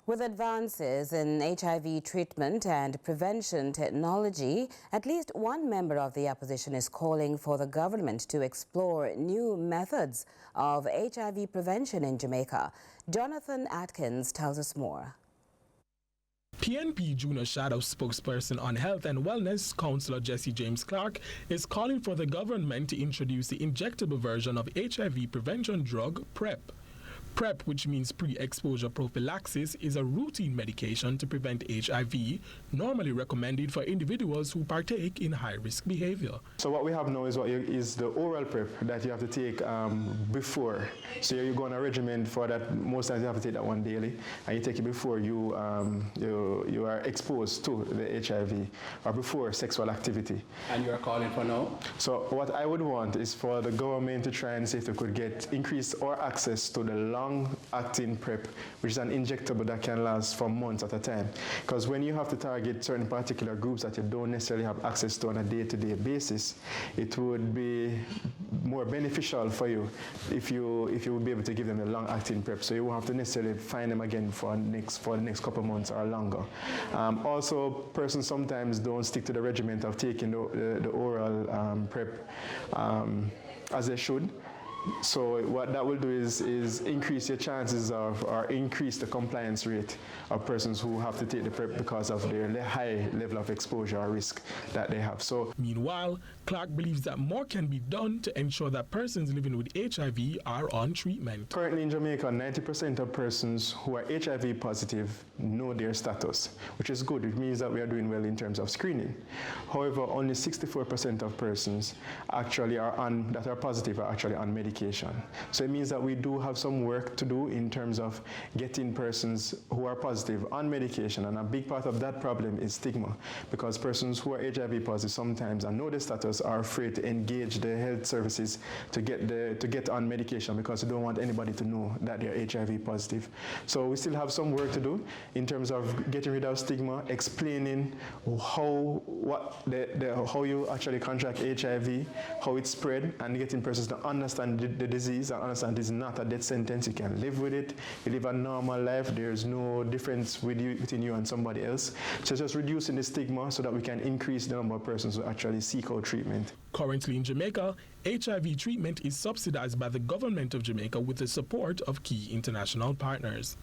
With advances in HIV treatment and prevention technology, at least one member of the opposition is calling for the government to explore new methods of HIV prevention in Jamaica. Jonathan Atkins tells us more. PNP Junior Shadow Spokesperson on Health and Wellness, Councillor Jesse James Clark, is calling for the government to introduce the injectable version of HIV prevention drug, PrEP. PrEP, which means pre-exposure prophylaxis, is a routine medication to prevent HIV, normally recommended for individuals who partake in high-risk behavior. So what we have now is the oral PrEP that you have to take before. So you go on a regimen for that. Most times you have to take that one daily, and you take it before you are exposed to the HIV or before sexual activity. And you are calling for now? So what I would want is for the government to try and see if they could get increased or access to the long-acting PrEP, which is an injectable that can last for months at a time. Because when you have to target certain particular groups that you don't necessarily have access to on a day-to-day basis, it would be more beneficial for you if you would be able to give them a long-acting PrEP, so you won't have to necessarily find them again for the next couple of months or longer. Also, persons sometimes don't stick to the regimen of taking the oral PrEP as they should. So what that will do is increase your chances of, or increase the compliance rate of persons who have to take the PrEP because of their high level of exposure or risk that they have. So, meanwhile, Clark believes that more can be done to ensure that persons living with HIV are on treatment. Currently in Jamaica, 90% of persons who are HIV positive know their status, which is good. It means that we are doing well in terms of screening. However, only 64% of persons actually that are positive are actually on medication. So it means that we do have some work to do in terms of getting persons who are positive on medication, and a big part of that problem is stigma, because persons who are HIV positive sometimes and know the status are afraid to engage the health services to get on medication because they don't want anybody to know that they are HIV positive. So we still have some work to do in terms of getting rid of stigma, explaining how you actually contract HIV, how it's spread, and getting persons to understand the disease and understand this is not a death sentence. You can live with it. You live a normal life. There's no difference between you and somebody else. So just reducing the stigma so that we can increase the number of persons who actually seek out treatment. Currently in Jamaica, HIV treatment is subsidized by the government of Jamaica with the support of key international partners.